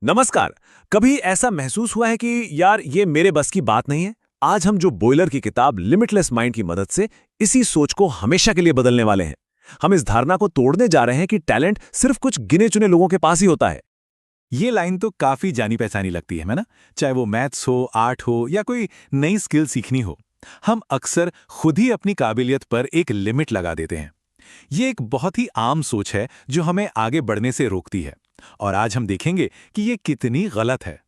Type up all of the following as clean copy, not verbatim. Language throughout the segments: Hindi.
नमस्कार। कभी ऐसा महसूस हुआ है कि यार ये मेरे बस की बात नहीं है? आज हम जो बॉयलर की किताब लिमिटलेस माइंड की मदद से इसी सोच को हमेशा के लिए बदलने वाले हैं। हम इस धारणा को तोड़ने जा रहे हैं कि टैलेंट सिर्फ कुछ गिने चुने लोगों के पास ही होता है। ये लाइन तो काफी जानी पहचानी लगती है ना। चाहे वो मैथ्स हो, आर्ट हो या कोई नई स्किल सीखनी हो, हम अक्सर खुद ही अपनी काबिलियत पर एक लिमिट लगा देते हैं। ये एक बहुत ही आम सोच है जो हमें आगे बढ़ने से रोकती है, और आज हम देखेंगे कि ये कितनी गलत है।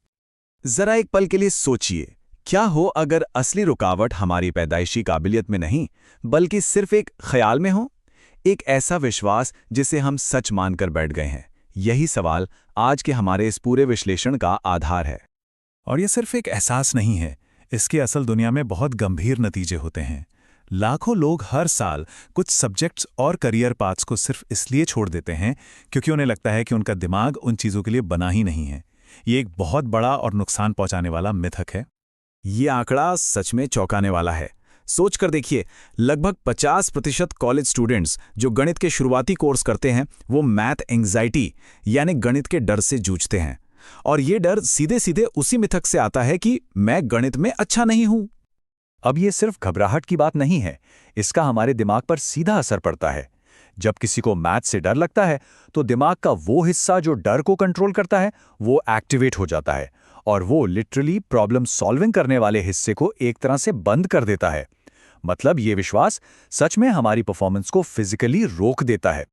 जरा एक पल के लिए सोचिए, क्या हो अगर असली रुकावट हमारी पैदाइशी काबिलियत में नहीं, बल्कि सिर्फ एक ख्याल में हो? एक ऐसा विश्वास जिसे हम सच मानकर बैठ गए हैं। यही सवाल आज के हमारे इस पूरे विश्लेषण का आधार है। और ये सिर्फ एक एहसास नहीं है, इसके असल दुनिया में बहुत गंभीर नतीजे होते हैं। लाखों लोग हर साल कुछ सब्जेक्ट्स और करियर पाथ्स को सिर्फ इसलिए छोड़ देते हैं क्योंकि उन्हें लगता है कि उनका दिमाग उन चीज़ों के लिए बना ही नहीं है। ये एक बहुत बड़ा और नुकसान पहुंचाने वाला मिथक है। ये आंकड़ा सच में चौंकाने वाला है। सोच कर देखिए, लगभग 50% कॉलेज स्टूडेंट्स जो गणित के शुरुआती कोर्स करते हैं वो मैथ एंग्जाइटी यानी गणित के डर से जूझते हैं। और ये डर सीधे सीधे उसी मिथक से आता है कि मैं गणित में अच्छा नहीं हूं। अब ये सिर्फ घबराहट की बात नहीं है, इसका हमारे दिमाग पर सीधा असर पड़ता है। जब किसी को मैथ से डर लगता है तो दिमाग का वो हिस्सा जो डर को कंट्रोल करता है वो एक्टिवेट हो जाता है, और वो लिटरली प्रॉब्लम सॉल्विंग करने वाले हिस्से को एक तरह से बंद कर देता है। मतलब ये विश्वास सच में हमारी परफॉर्मेंस को फिजिकली रोक देता है।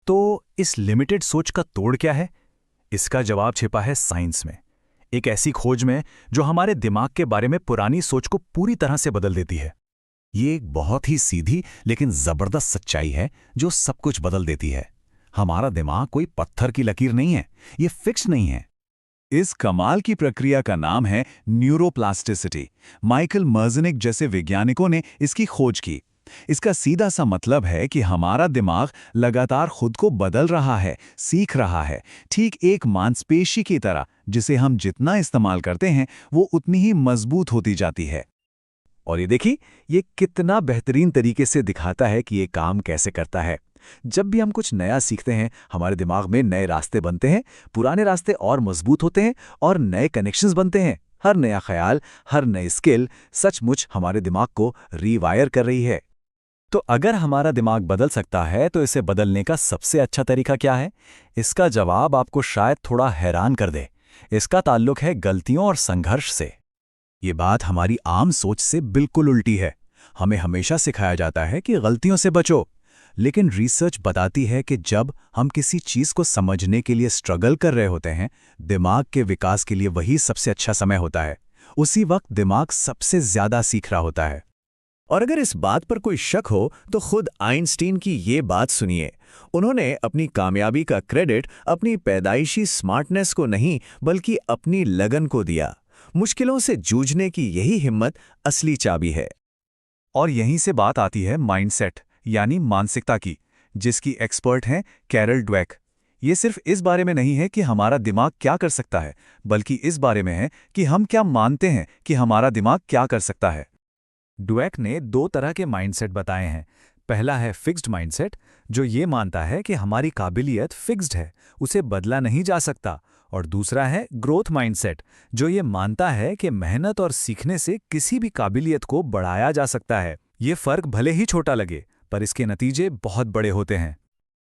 तो इस लिमिटेड सोच का तोड़ क्या है? इसका जवाब छिपा है साइंस में, एक ऐसी खोज में जो हमारे दिमाग के बारे में पुरानी सोच को पूरी तरह से बदल देती है। ये एक बहुत ही सीधी लेकिन जबरदस्त सच्चाई है जो सब कुछ बदल देती है। हमारा दिमाग कोई पत्थर की लकीर नहीं है, ये फिक्स नहीं है। इस कमाल की प्रक्रिया का नाम है न्यूरोप्लास्टिसिटी। माइकल मर्ज़निक जैसे वैज्ञानिकों ने इसकी खोज की। इसका सीधा सा मतलब है कि हमारा दिमाग लगातार खुद को बदल रहा है, सीख रहा है, ठीक एक मांसपेशी की तरह, जिसे हम जितना इस्तेमाल करते हैं वो उतनी ही मजबूत होती जाती है। और ये देखिए, ये कितना बेहतरीन तरीके से दिखाता है कि ये काम कैसे करता है। जब भी हम कुछ नया सीखते हैं, हमारे दिमाग में नए रास्ते बनते हैं, पुराने रास्ते और मजबूत होते हैं और नए कनेक्शंस बनते हैं। हर नया ख्याल, हर नई स्किल सचमुच हमारे दिमाग को रीवायर कर रही है। तो अगर हमारा दिमाग बदल सकता है तो इसे बदलने का सबसे अच्छा तरीका क्या है? इसका जवाब आपको शायद थोड़ा हैरान कर दे। इसका ताल्लुक है गलतियों और संघर्ष से। ये बात हमारी आम सोच से बिल्कुल उल्टी है। हमें हमेशा सिखाया जाता है कि गलतियों से बचो, लेकिन रिसर्च बताती है कि जब हम किसी चीज़ को समझने के लिए स्ट्रगल कर रहे होते हैं, दिमाग के विकास के लिए वही सबसे अच्छा समय होता है। उसी वक्त दिमाग सबसे ज़्यादा सीख रहा होता है। और अगर इस बात पर कोई शक हो तो खुद आइंस्टीन की ये बात सुनिए। उन्होंने अपनी कामयाबी का क्रेडिट अपनी पैदाइशी स्मार्टनेस को नहीं, बल्कि अपनी लगन को दिया। मुश्किलों से जूझने की यही हिम्मत असली चाबी है। और यहीं से बात आती है माइंडसेट यानी मानसिकता की, जिसकी एक्सपर्ट हैं कैरल ड्वेक। ये सिर्फ इस बारे में नहीं है कि हमारा दिमाग क्या कर सकता है, बल्कि इस बारे में है कि हम क्या मानते हैं कि हमारा दिमाग क्या कर सकता है। ड्वेक ने दो तरह के माइंडसेट बताए हैं। पहला है फिक्स्ड माइंडसेट, जो ये मानता है कि हमारी काबिलियत फिक्स्ड है, उसे बदला नहीं जा सकता। और दूसरा है ग्रोथ माइंडसेट, जो ये मानता है कि मेहनत और सीखने से किसी भी काबिलियत को बढ़ाया जा सकता है। ये फर्क भले ही छोटा लगे, पर इसके नतीजे बहुत बड़े होते हैं।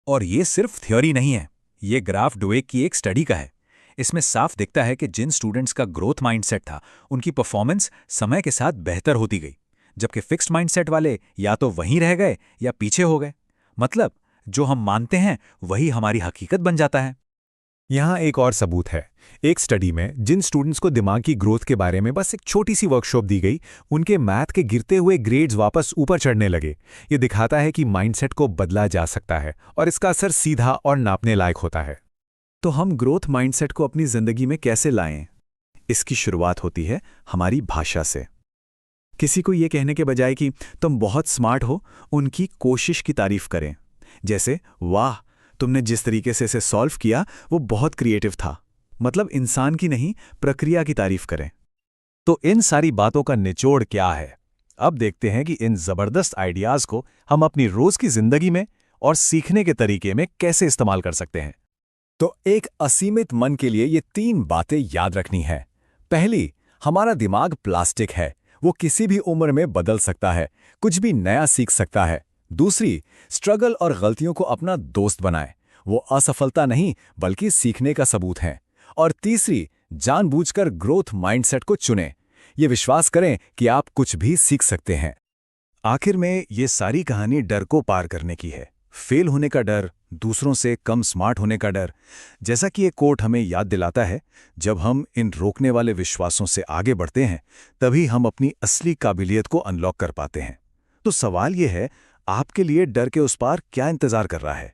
और ये सिर्फ थ्योरी नहीं है, ये ग्राफ ड्वेक की एक स्टडी का है। इसमें साफ दिखता है कि जिन स्टूडेंट्स का ग्रोथ माइंडसेट था, उनकी परफॉर्मेंस समय के साथ बेहतर होती गई, जबकि फिक्स्ड माइंडसेट वाले या तो वहीं रह गए या पीछे हो गए। मतलब जो हम मानते हैं वही हमारी हकीकत बन जाता है। यहाँ एक और सबूत है। एक स्टडी में जिन स्टूडेंट्स को दिमाग की ग्रोथ के बारे में बस एक छोटी सी वर्कशॉप दी गई, उनके मैथ के गिरते हुए ग्रेड्स वापस ऊपर चढ़ने लगे। ये दिखाता है कि माइंडसेट को बदला जा सकता है और इसका असर सीधा और नापने लायक होता है। तो हम ग्रोथ माइंडसेट को अपनी जिंदगी में कैसे लाएं? इसकी शुरुआत होती है हमारी भाषा से। किसी को ये कहने के बजाय कि तुम बहुत स्मार्ट हो, उनकी कोशिश की तारीफ करें। जैसे, वाह, तुमने जिस तरीके से इसे सॉल्व किया वो बहुत क्रिएटिव था। मतलब इंसान की नहीं, प्रक्रिया की तारीफ करें। तो इन सारी बातों का निचोड़ क्या है? अब देखते हैं कि इन जबरदस्त आइडियाज को हम अपनी रोज की जिंदगी में और सीखने के तरीके में कैसे इस्तेमाल कर सकते हैं। तो एक असीमित मन के लिए ये 3 बातें याद रखनी है। पहली, हमारा दिमाग प्लास्टिक है, वो किसी भी उम्र में बदल सकता है, कुछ भी नया सीख सकता है। दूसरी, स्ट्रगल और गलतियों को अपना दोस्त बनाएं, वो असफलता नहीं बल्कि सीखने का सबूत हैं। और तीसरी, जानबूझकर ग्रोथ माइंडसेट को चुनें, ये विश्वास करें कि आप कुछ भी सीख सकते हैं। आखिर में ये सारी कहानी डर को पार करने की है। फेल होने का डर, दूसरों से कम स्मार्ट होने का डर। जैसा कि ये कोट हमें याद दिलाता है, जब हम इन रोकने वाले विश्वासों से आगे बढ़ते हैं, तभी हम अपनी असली काबिलियत को अनलॉक कर पाते हैं। तो सवाल ये है, आपके लिए डर के उस पार क्या इंतजार कर रहा है?